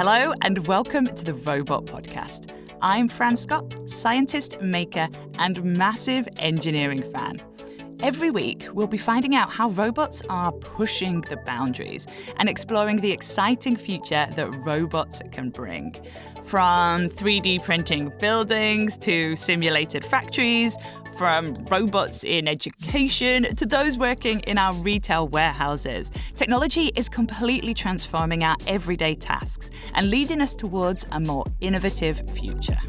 Hello and welcome to the Robot Podcast. I'm Fran Scott, scientist, maker, and massive engineering fan. Every week, we'll be finding out how robots are pushing the boundaries and exploring the exciting future that robots can bring. From 3D printing buildings to simulated factories, from robots in education to those working in our retail warehouses, technology is completely transforming our everyday tasks and leading us towards a more innovative future.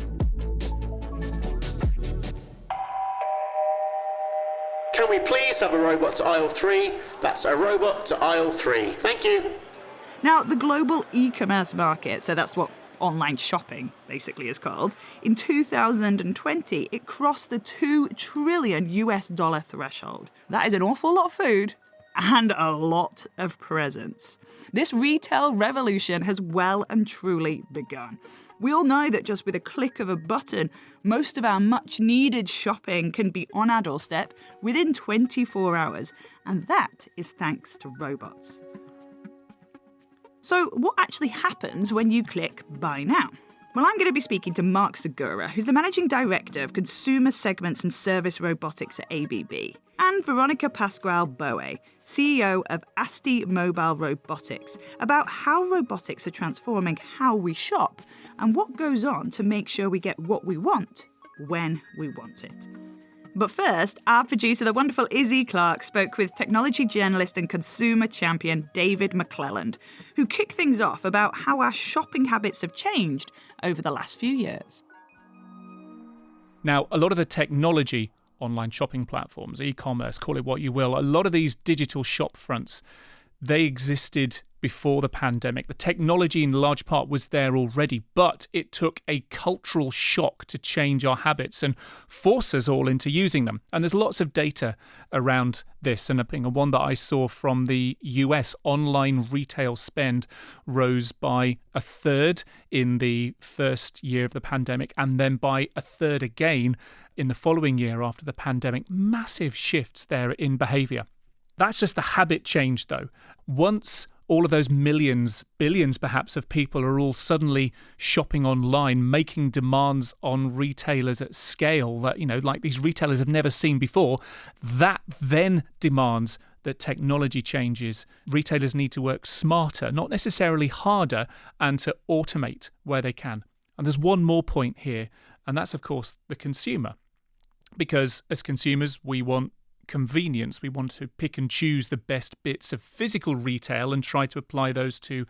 Can we please have a robot to aisle 3? That's a robot to aisle 3. Thank you. Now, the global e-commerce market, so that's what online shopping basically is called, in 2020, it crossed the $2 trillion threshold. That is an awful lot of food and a lot of presents. This retail revolution has well and truly begun. We all know that just with a click of a button, most of our much-needed shopping can be on our doorstep within 24 hours, and that is thanks to robots. So what actually happens when you click Buy Now? Well, I'm going to be speaking to Marc Segura, who's the Managing Director of Consumer Segments and Service Robotics at ABB, and Veronica Pascual Boe, CEO of ASTI Mobile Robotics, about how robotics are transforming how we shop and what goes on to make sure we get what we want when we want it. But first, our producer, the wonderful Izzy Clark, spoke with technology journalist and consumer champion David McClelland, who kicked things off about how our shopping habits have changed over the last few years. Now, a lot of the technology, online shopping platforms, e-commerce, call it what you will, a lot of these digital shop fronts, they existed before the pandemic. The technology in large part was there already, but it took a cultural shock to change our habits and force us all into using them. And there's lots of data around this. And one that I saw from the US, online retail spend rose by a third in the first year of the pandemic, and then by a third again in the following year after the pandemic. Massive shifts there in behavior. That's just the habit change, though. Once all of those millions, billions perhaps, of people are all suddenly shopping online, making demands on retailers at scale that, like these retailers have never seen before, that then demands that technology changes. Retailers need to work smarter, not necessarily harder, and to automate where they can. And there's one more point here, and that's, of course, the consumer. Because as consumers, we want convenience. We want to pick and choose the best bits of physical retail and try to apply those to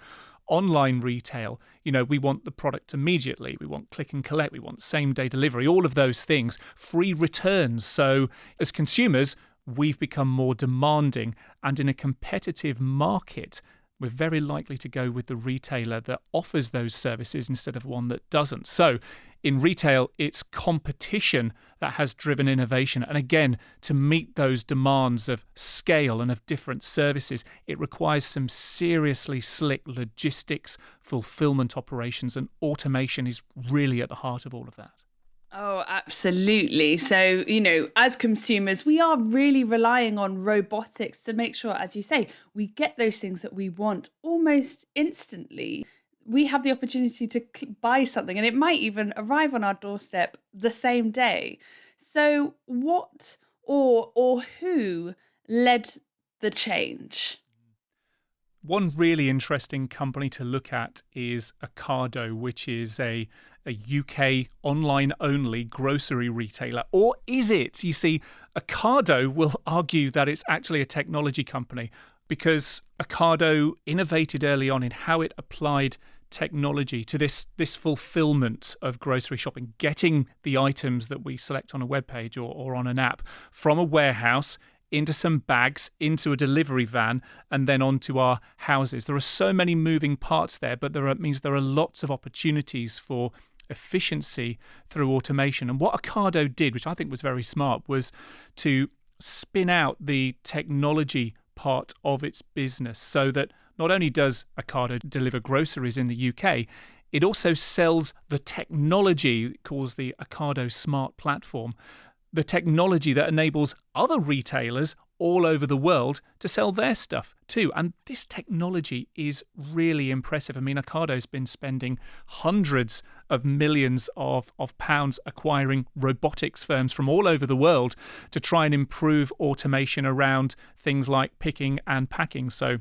online retail. We want the product immediately. We want click and collect. We want same-day delivery, all of those things, free returns. So as consumers, we've become more demanding, and in a competitive market, we're very likely to go with the retailer that offers those services instead of one that doesn't. So in retail, it's competition that has driven innovation. And again, to meet those demands of scale and of different services, it requires some seriously slick logistics, fulfillment operations, and automation is really at the heart of all of that. Oh, absolutely. So, as consumers, we are really relying on robotics to make sure, as you say, we get those things that we want almost instantly. We have the opportunity to buy something and it might even arrive on our doorstep the same day. So what or who led the change? One really interesting company to look at is Ocado, which is a UK online-only grocery retailer. Or is it? You see, Ocado will argue that it's actually a technology company because Ocado innovated early on in how it applied technology to this fulfillment of grocery shopping, getting the items that we select on a webpage or on an app from a warehouse into some bags, into a delivery van, and then onto our houses. There are so many moving parts there, but means there are lots of opportunities for efficiency through automation. And what Ocado did, which I think was very smart, was to spin out the technology part of its business so that not only does Ocado deliver groceries in the UK, it also sells the technology, it calls the Ocado Smart Platform, the technology that enables other retailers all over the world to sell their stuff too. And this technology is really impressive. I mean, Ocado's been spending hundreds of millions of pounds acquiring robotics firms from all over the world to try and improve automation around things like picking and packing. So,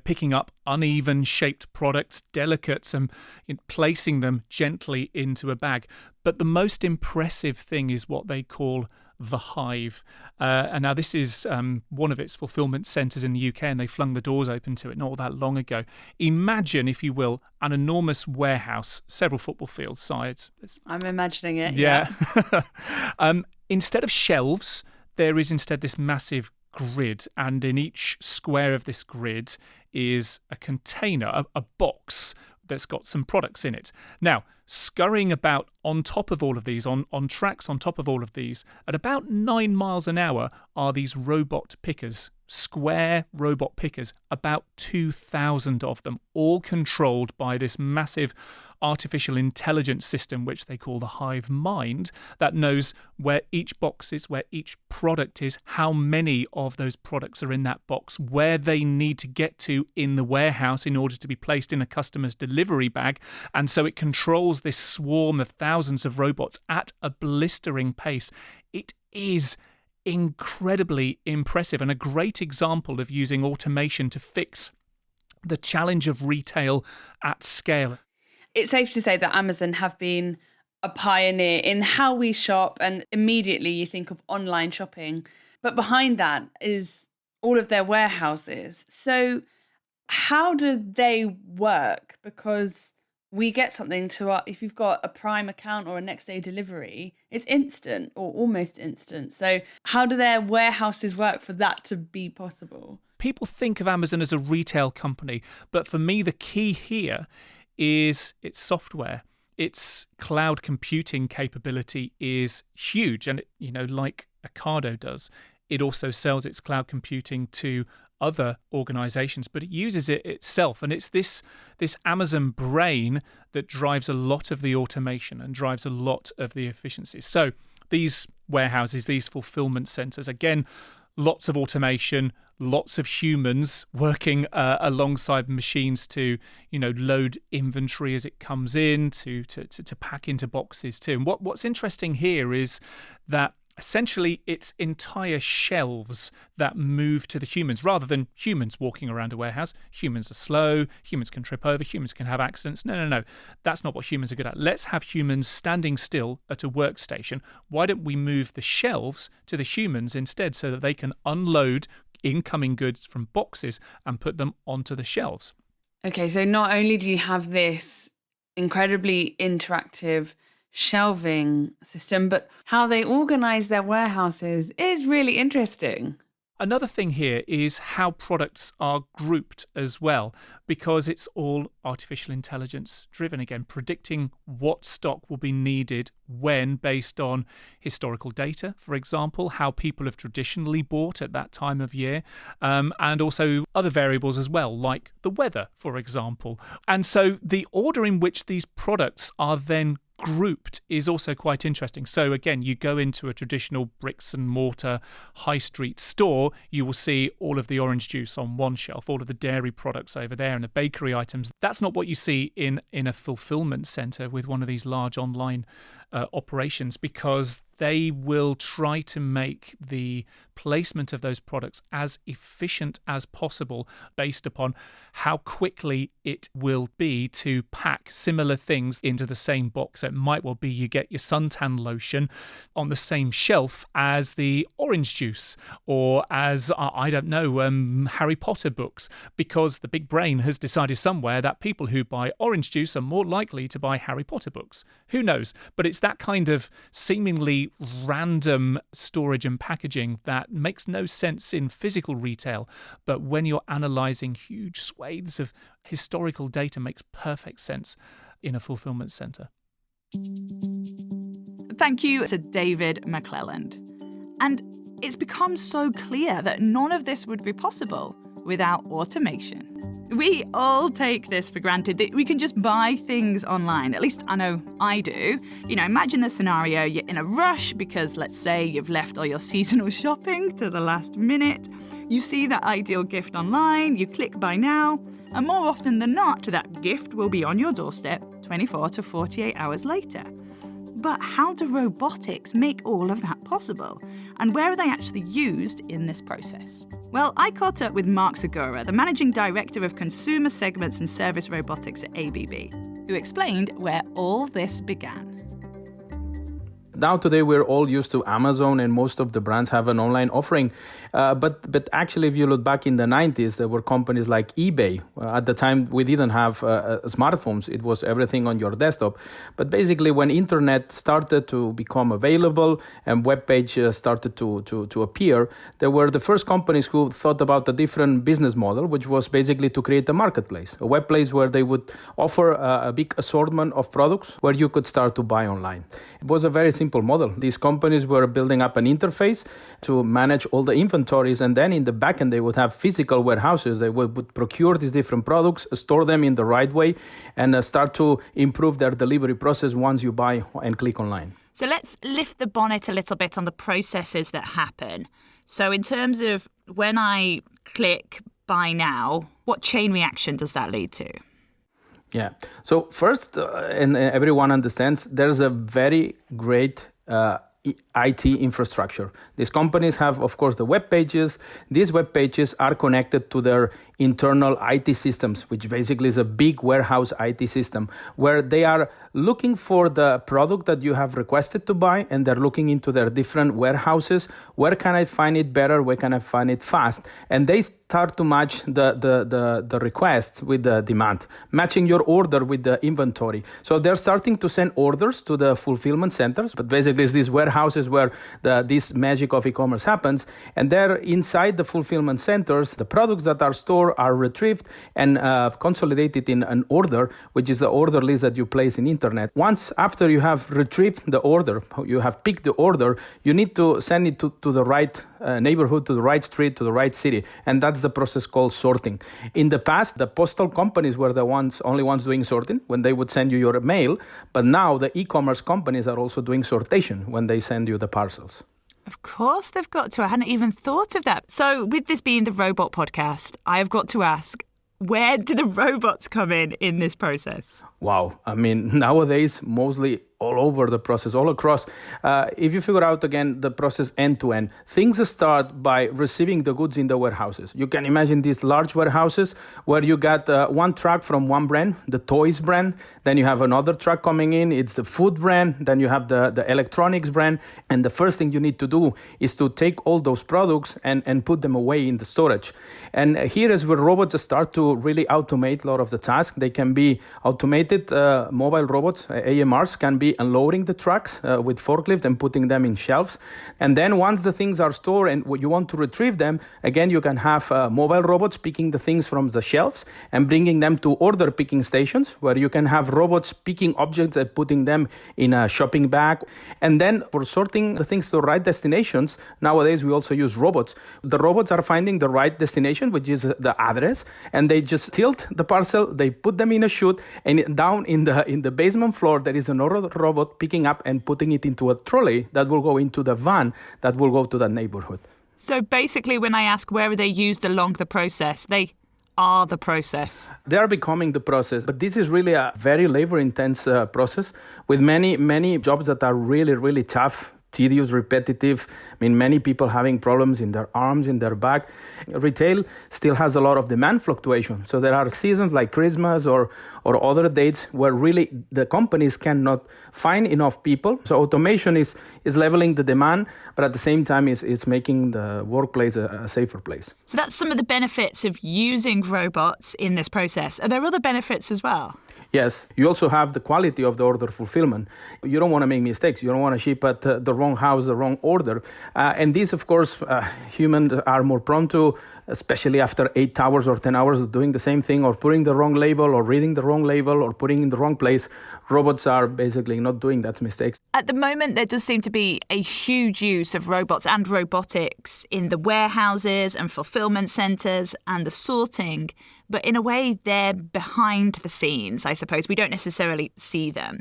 picking up uneven shaped products, delicates, and placing them gently into a bag. But the most impressive thing is what they call the Hive. And now this is one of its fulfillment centres in the UK, and they flung the doors open to it not that long ago. Imagine, if you will, an enormous warehouse, several football field size. I'm imagining it. Yeah. Instead of shelves, there is instead this massive grid, and in each square of this grid is a container, a box that's got some products in it. Now, scurrying about on top of all of these, on tracks on top of all of these, at about 9 miles an hour are these robot pickers, square robot pickers, about 2,000 of them, all controlled by this massive artificial intelligence system, which they call the Hive Mind, that knows where each box is, where each product is, how many of those products are in that box, where they need to get to in the warehouse in order to be placed in a customer's delivery bag. And so it controls this swarm of thousands of robots at a blistering pace. It is incredibly impressive and a great example of using automation to fix the challenge of retail at scale. It's safe to say that Amazon have been a pioneer in how we shop, and immediately you think of online shopping. But behind that is all of their warehouses. So how do they work? Because we get something if you've got a Prime account or a next day delivery, it's instant or almost instant. So how do their warehouses work for that to be possible? People think of Amazon as a retail company, but for me, the key here is its software. Its cloud computing capability is huge. And, like Ocado does, it also sells its cloud computing to other organizations, but it uses it itself. And it's this Amazon brain that drives a lot of the automation and drives a lot of the efficiencies. So these warehouses, these fulfillment centers, again, lots of automation, lots of humans working alongside machines to, load inventory as it comes in, to pack into boxes too. And what's interesting here is that essentially it's entire shelves that move to the humans rather than humans walking around a warehouse. Humans are slow, humans can trip over, humans can have accidents. No. That's not what humans are good at. Let's have humans standing still at a workstation. Why don't we move the shelves to the humans instead so that they can unload incoming goods from boxes and put them onto the shelves? Okay, so not only do you have this incredibly interactive shelving system, but how they organize their warehouses is really interesting. Another thing here is how products are grouped as well, because it's all artificial intelligence driven, again, predicting what stock will be needed when based on historical data, for example, how people have traditionally bought at that time of year, and also other variables as well, like the weather, for example. And so the order in which these products are then grouped is also quite interesting. So again, you go into a traditional bricks and mortar high street store, you will see all of the orange juice on one shelf, all of the dairy products over there, and the bakery items. That's not what you see in a fulfillment center with one of these large online operations, because they will try to make the placement of those products as efficient as possible based upon how quickly it will be to pack similar things into the same box. It might well be you get your suntan lotion on the same shelf as the orange juice or as, Harry Potter books, because the big brain has decided somewhere that people who buy orange juice are more likely to buy Harry Potter books. Who knows? But it's that kind of seemingly random storage and packaging that makes no sense in physical retail, but when you're analysing huge swathes of historical data, makes perfect sense in a fulfillment centre. Thank you to David McClelland. And it's become so clear that none of this would be possible without automation. We all take this for granted, that we can just buy things online. At least I know I do. Imagine the scenario, you're in a rush because, let's say, you've left all your seasonal shopping to the last minute. You see that ideal gift online, you click buy now, and more often than not, that gift will be on your doorstep 24 to 48 hours later. But how do robotics make all of that possible? And where are they actually used in this process? Well, I caught up with Marc Segura, the Managing Director of Consumer Segments and Service Robotics at ABB, who explained where all this began. Now today we're all used to Amazon, and most of the brands have an online offering. But actually, if you look back in the 90s, there were companies like eBay. At the time, we didn't have smartphones. It was everything on your desktop. But basically, when internet started to become available and web pages started to appear, there were the first companies who thought about a different business model, which was basically to create a marketplace, a web place where they would offer a big assortment of products where you could start to buy online. It was a very simple model. These companies were building up an interface to manage all the inventories, and then in the back end they would have physical warehouses. They would procure these different products, store them in the right way, and start to improve their delivery process once you buy and click online. So let's lift the bonnet a little bit on the processes that happen. So in terms of when I click buy now, what chain reaction does that lead to? Yeah. So first, and everyone understands, there's a very great IT infrastructure. These companies have, of course, the web pages. These web pages are connected to their internal IT systems, which basically is a big warehouse IT system where they are looking for the product that you have requested to buy, and they're looking into their different warehouses. Where can I find it better? Where can I find it fast? And they start to match the request with the demand, matching your order with the inventory. So they're starting to send orders to the fulfillment centers, but basically it's these warehouses where this magic of e-commerce happens. And there inside the fulfillment centers, the products that are stored are retrieved and consolidated in an order, which is the order list that you place in internet. Once after you have retrieved the order, you have picked the order, you need to send it to the right neighborhood, to the right street, to the right city. And that's the process called sorting. In the past, the postal companies were the only ones doing sorting when they would send you your mail. But now the e-commerce companies are also doing sortation when they send you the parcels. Of course they've got to. I hadn't even thought of that. So with this being the robot podcast, I have got to ask, where do the robots come in this process? Wow. I mean, nowadays, mostly all over the process, all across. If you figure out, again, the process end to end, things start by receiving the goods in the warehouses. You can imagine these large warehouses where you got one truck from one brand, the toys brand. Then you have another truck coming in. It's the food brand. Then you have the electronics brand. And the first thing you need to do is to take all those products and put them away in the storage. And here is where robots start to really automate a lot of the tasks. They can be automated. Mobile robots, AMRs, can be unloading the trucks with forklift and putting them in shelves. And then once the things are stored and you want to retrieve them, again, you can have mobile robots picking the things from the shelves and bringing them to order picking stations where you can have robots picking objects and putting them in a shopping bag. And then for sorting the things to the right destinations, nowadays we also use robots. The robots are finding the right destination, which is the address, and they just tilt the parcel, they put them in a chute, and down in the basement floor, there is another robot picking up and putting it into a trolley that will go into the van that will go to that neighborhood. So basically, when I ask where are they used along the process, they are the process. They are becoming the process, but this is really a very labor-intense process with many jobs that are really, really tough, tedious, repetitive. I mean, many people having problems in their arms, in their back. Retail still has a lot of demand fluctuation. So there are seasons like Christmas or other dates where really the companies cannot find enough people. So automation is leveling the demand, but at the same time it's making the workplace a safer place. So that's some of the benefits of using robots in this process. Are there other benefits as well? Yes, you also have the quality of the order fulfillment. You don't want to make mistakes. You don't want to ship at the wrong house, the wrong order. And these, of course, humans are more prone to especially after 8 hours or 10 hours of doing the same thing or putting the wrong label or reading the wrong label or putting in the wrong place. Robots are basically not doing that mistakes. At the moment, there does seem to be a huge use of robots and robotics in the warehouses and fulfillment centres and the sorting. But in a way, they're behind the scenes, I suppose. We don't necessarily see them.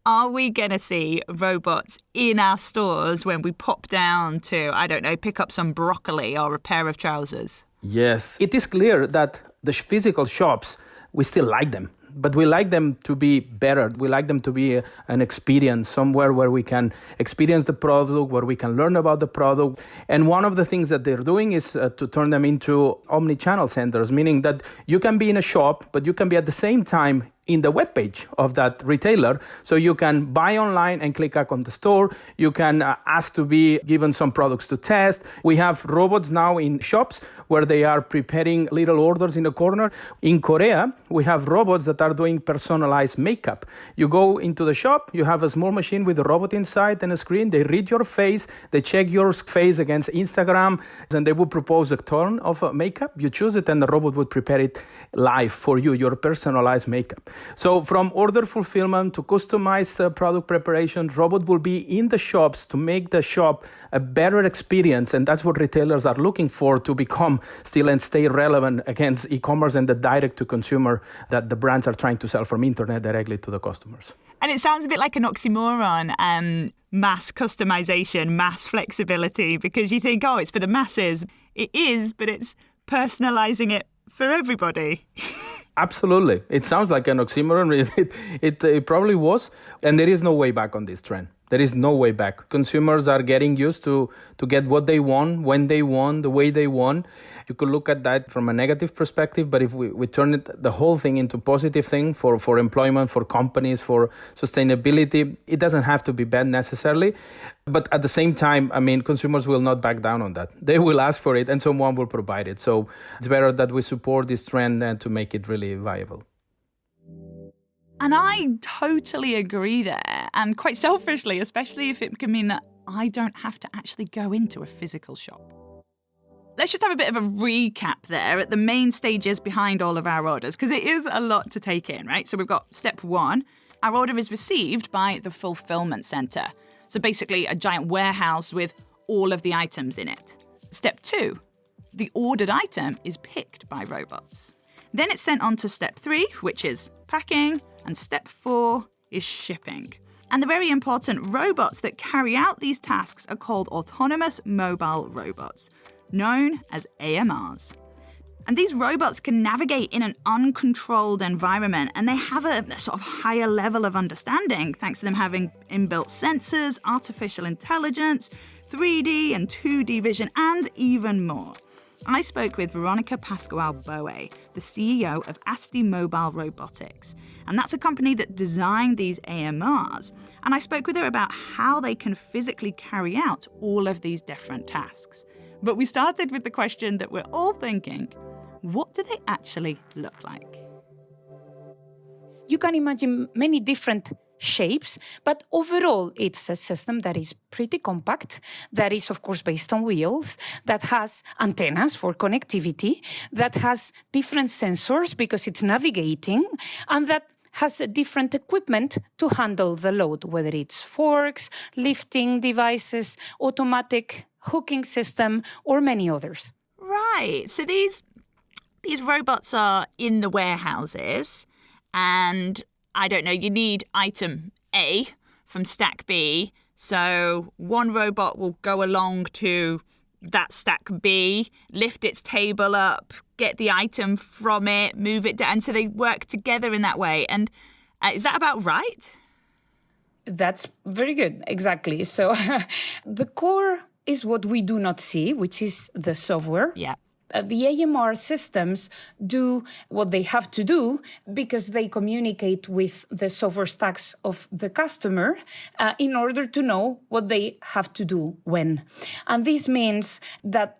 Are we going to see robots in our stores when we pop down to, I don't know, pick up some broccoli or a pair of trousers? Yes. It is clear that the physical shops, we still like them. But we like them to be better. We like them to be an experience, somewhere where we can experience the product, where we can learn about the product. And one of the things that they're doing is to turn them into omni-channel centers, meaning that you can be in a shop, but you can be at the same time in the webpage of that retailer. So you can buy online and click back on the store. You can ask to be given some products to test. We have robots now in shops where they are preparing little orders in the corner. In Korea, we have robots that are doing personalized makeup. You go into the shop, you have a small machine with a robot inside and a screen. They read your face, they check your face against Instagram, and they will propose a tone of makeup. You choose it and the robot would prepare it live for you, your personalized makeup. So from order fulfillment to customized product preparation, robot will be in the shops to make the shop a better experience. And that's what retailers are looking for to become still and stay relevant against e-commerce and the direct-to-consumer that the brands are trying to sell from internet directly to the customers. And it sounds a bit like an oxymoron, mass customization, mass flexibility, because you think, oh, it's for the masses. It is, but it's personalizing it for everybody. Absolutely. It sounds like an oxymoron. It probably was. And there is no way back on this trend. There is no way back. Consumers are getting used to get what they want, when they want, the way they want. You could look at that from a negative perspective, but if we turn the whole thing into positive thing for employment, for companies, for sustainability, it doesn't have to be bad necessarily. But at the same time, I mean, consumers will not back down on that. They will ask for it and someone will provide it. So it's better that we support this trend and to make it really viable. And I totally agree there. And quite selfishly, especially if it can mean that I don't have to actually go into a physical shop. Let's just have a bit of a recap there at the main stages behind all of our orders, because it is a lot to take in, right? So we've got step 1. Our order is received by the fulfillment center. So basically a giant warehouse with all of the items in it. Step 2. The ordered item is picked by robots. Then it's sent on to step 3, which is packing, and step 4 is shipping. And the very important robots that carry out these tasks are called autonomous mobile robots, known as AMRs. And these robots can navigate in an uncontrolled environment, and they have a sort of higher level of understanding thanks to them having inbuilt sensors, artificial intelligence, 3D and 2D vision, and even more. I spoke with Veronica Pascual Boe, the CEO of ASTI Mobile Robotics, and that's a company that designed these AMRs. And I spoke with her about how they can physically carry out all of these different tasks. But we started with the question that we're all thinking, what do they actually look like? You can imagine many different shapes, but overall it's a system that is pretty compact, that is of course based on wheels, that has antennas for connectivity, that has different sensors because it's navigating, and that has a different equipment to handle the load, whether it's forks, lifting devices, automatic hooking system, or many others. Right, so these robots are in the warehouses, and I don't know, you need item A from stack B. So one robot will go along to that stack B, lift its table up, get the item from it, move it down. And so they work together in that way. And is that about right? That's very good. Exactly. So the core is what we do not see, which is the software. Yeah. The AMR systems do what they have to do because they communicate with the software stacks of the customer in order to know what they have to do when. And this means that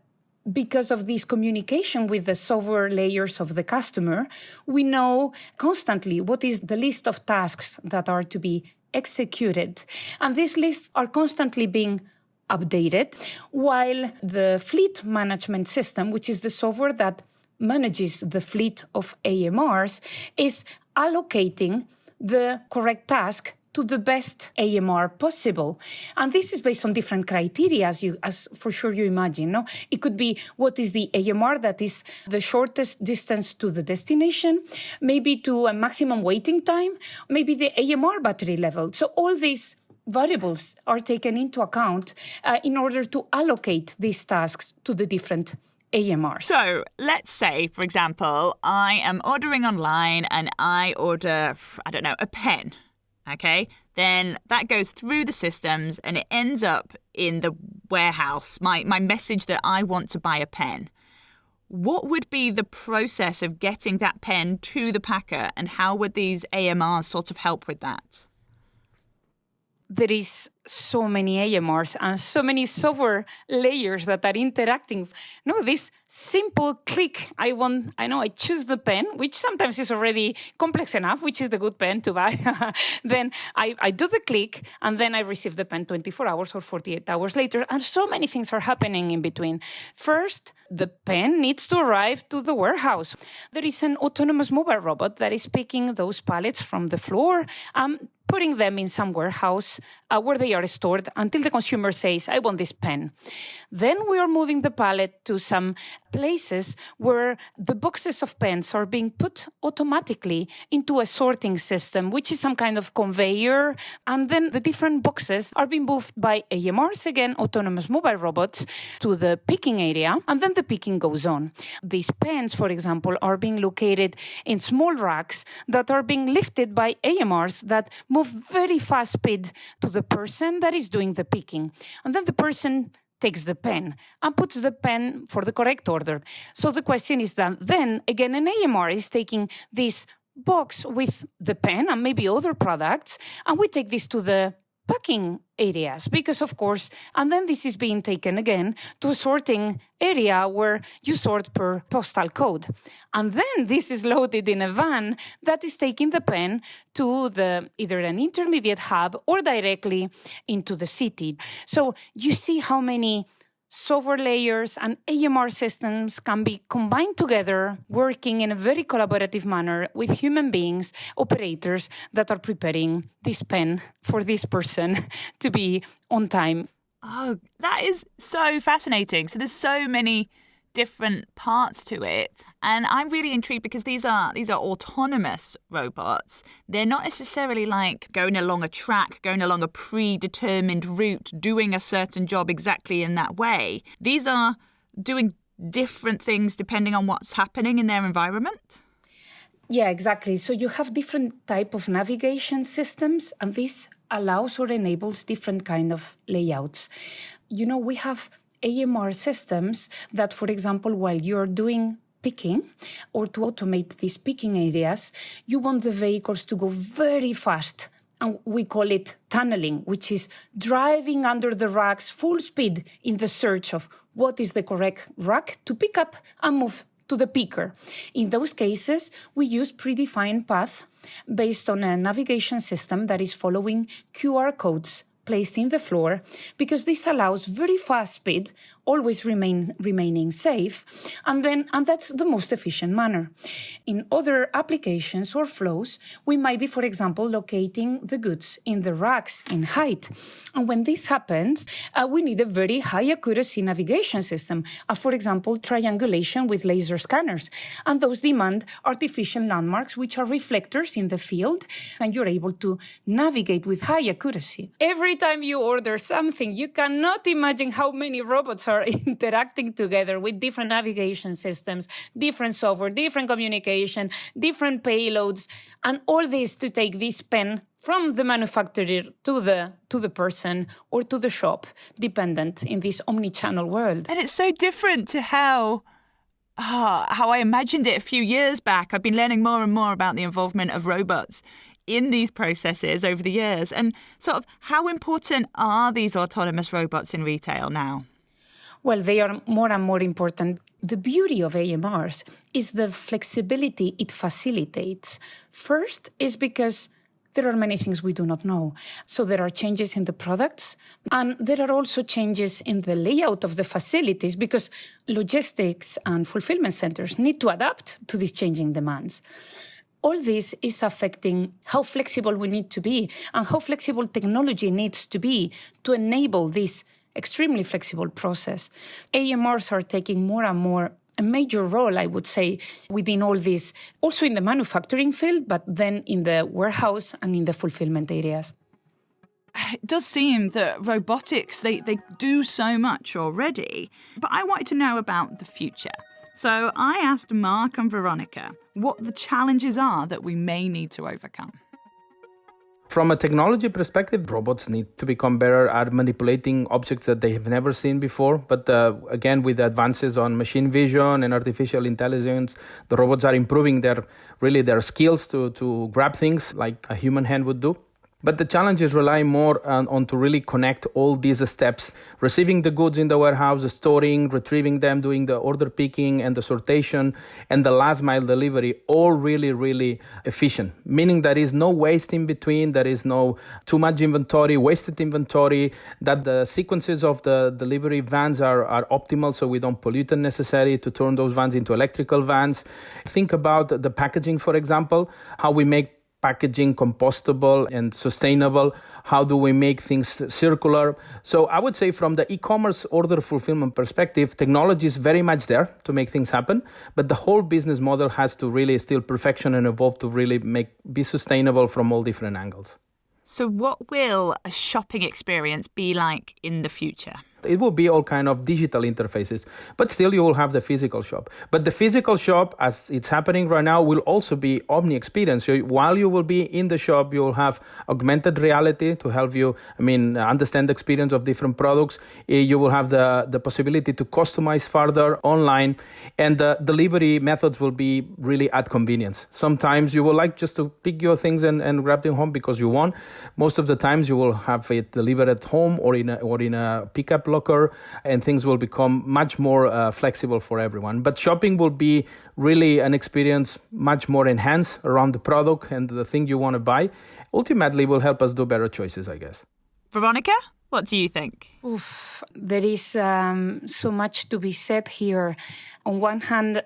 because of this communication with the software layers of the customer, we know constantly what is the list of tasks that are to be executed. And these lists are constantly being updated, while the fleet management system, which is the software that manages the fleet of AMRs, is allocating the correct task to the best AMR possible. And this is based on different criteria, as for sure you imagine. No? It could be what is the AMR that is the shortest distance to the destination, maybe to a maximum waiting time, maybe the AMR battery level. So all these variables are taken into account in order to allocate these tasks to the different AMRs. So let's say, for example, I am ordering online and I order, a pen. Okay, then that goes through the systems and it ends up in the warehouse, my message that I want to buy a pen. What would be the process of getting that pen to the packer, and how would these AMRs sort of help with that? There is so many AMRs and so many software layers that are interacting. No, this simple click, I choose the pen, which sometimes is already complex enough, which is the good pen to buy. Then I do the click, and then I receive the pen 24 hours or 48 hours later. And so many things are happening in between. First, the pen needs to arrive to the warehouse. There is an autonomous mobile robot that is picking those pallets from the floor, putting them in some warehouse where they are stored until the consumer says, I want this pen. Then we are moving the pallet to some places where the boxes of pens are being put automatically into a sorting system, which is some kind of conveyor. And then the different boxes are being moved by AMRs, again, autonomous mobile robots, to the picking area. And then the picking goes on. These pens, for example, are being located in small racks that are being lifted by AMRs that move very fast speed to the person that is doing the picking. And then the person takes the pen and puts the pen for the correct order. So the question is that then, again, an AMR is taking this box with the pen and maybe other products, and we take this to the packing areas, because of course, and then this is being taken again to a sorting area where you sort per postal code. And then this is loaded in a van that is taking the pen to either an intermediate hub or directly into the city. So you see how many software layers and AMR systems can be combined together, working in a very collaborative manner with human beings, operators that are preparing this pen for this person to be on time. Oh, that is so fascinating. So there's so many different parts to it. And I'm really intrigued because these are autonomous robots. They're not necessarily like going along a track, going along a predetermined route, doing a certain job exactly in that way. These are doing different things depending on what's happening in their environment. Yeah, exactly. So you have different type of navigation systems, and this allows or enables different kind of layouts. We have AMR systems that, for example, while you're doing picking or to automate these picking areas, you want the vehicles to go very fast. And we call it tunneling, which is driving under the racks full speed in the search of what is the correct rack to pick up and move to the picker. In those cases, we use predefined path based on a navigation system that is following QR codes placed in the floor, because this allows very fast speed, always remaining safe, and that's the most efficient manner. In other applications or flows, we might be, for example, locating the goods in the racks in height. And when this happens, we need a very high accuracy navigation system, for example, triangulation with laser scanners. And those demand artificial landmarks, which are reflectors in the field, and you're able to navigate with high accuracy. Every time you order something, you cannot imagine how many robots are interacting together with different navigation systems, different software, different communication, different payloads, and all this to take this pen from the manufacturer to the person or to the shop, dependent in this omni-channel world. And it's so different to how I imagined it a few years back. I've been learning more and more about the involvement of robots in these processes over the years. And sort of how important are these autonomous robots in retail now? Well, they are more and more important. The beauty of AMRs is the flexibility it facilitates. First is because there are many things we do not know. So there are changes in the products, and there are also changes in the layout of the facilities, because logistics and fulfillment centers need to adapt to these changing demands. All this is affecting how flexible we need to be and how flexible technology needs to be to enable this extremely flexible process. AMRs are taking more and more a major role, I would say, within all this, also in the manufacturing field, but then in the warehouse and in the fulfillment areas. It does seem that robotics, they do so much already, but I wanted to know about the future. So I asked Marc and Veronica what the challenges are that we may need to overcome. From a technology perspective, robots need to become better at manipulating objects that they have never seen before. But again, with advances on machine vision and artificial intelligence, the robots are improving their skills to grab things like a human hand would do. But the challenges rely more on to really connect all these steps, receiving the goods in the warehouse, storing, retrieving them, doing the order picking and the sortation, and the last mile delivery, all really, really efficient. Meaning there is no waste in between, there is no too much inventory, wasted inventory, that the sequences of the delivery vans are optimal so we don't pollute unnecessarily to turn those vans into electrical vans. Think about the packaging, for example, how we make packaging compostable and sustainable. How do we make things circular? So I would say from the e-commerce order fulfillment perspective, technology is very much there to make things happen, but the whole business model has to really still perfection and evolve to really be sustainable from all different angles. So what will a shopping experience be like in the future? It will be all kind of digital interfaces, but still you will have the physical shop. But the physical shop, as it's happening right now, will also be omni-experience. So while you will be in the shop, you will have augmented reality to help you, understand the experience of different products. You will have the possibility to customize further online, and the delivery methods will be really at convenience. Sometimes you will like just to pick your things and grab them home because you want. Most of the times you will have it delivered at home or in a pickup locker, and things will become much more flexible for everyone. But shopping will be really an experience much more enhanced around the product and the thing you want to buy. Ultimately, will help us do better choices, I guess. Veronica, what do you think? There is so much to be said here. On one hand,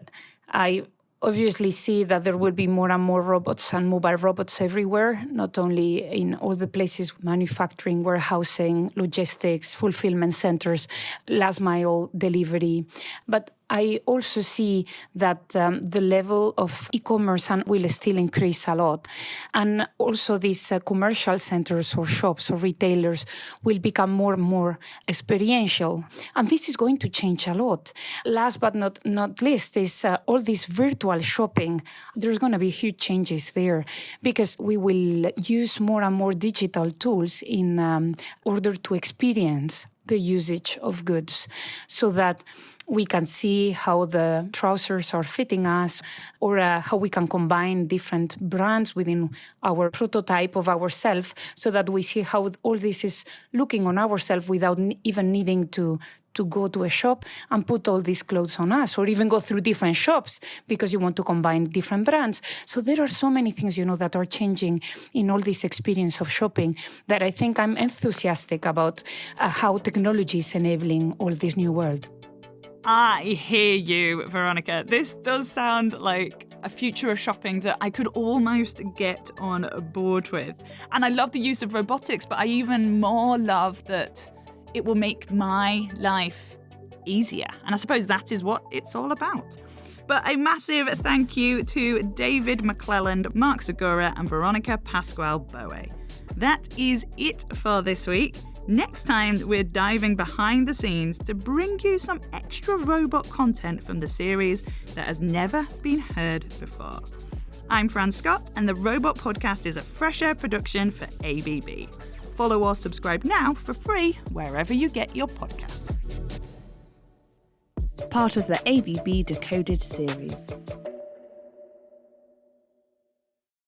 I obviously see that there will be more and more robots and mobile robots everywhere, not only in all the places, manufacturing, warehousing, logistics, fulfillment centers, last mile delivery. But I also see that the level of e-commerce will still increase a lot. And also these commercial centers or shops or retailers will become more and more experiential. And this is going to change a lot. Last but not least is all this virtual shopping. There's going to be huge changes there because we will use more and more digital tools in order to experience the usage of goods so that we can see how the trousers are fitting us or how we can combine different brands within our prototype of ourselves so that we see how all this is looking on ourselves without even needing to go to a shop and put all these clothes on us or even go through different shops because you want to combine different brands. So there are so many things, that are changing in all this experience of shopping that I think I'm enthusiastic about how technology is enabling all this new world. I hear you, Veronica. This does sound like a future of shopping that I could almost get on board with. And I love the use of robotics, but I even more love that it will make my life easier. And I suppose that is what it's all about. But a massive thank you to David McClelland, Marc Segura, and Veronica Pascual Boe. That is it for this week. Next time, we're diving behind the scenes to bring you some extra robot content from the series that has never been heard before. I'm Fran Scott, and the Robot Podcast is a Fresh Air production for ABB. Follow or subscribe now for free wherever you get your podcasts. Part of the ABB Decoded series.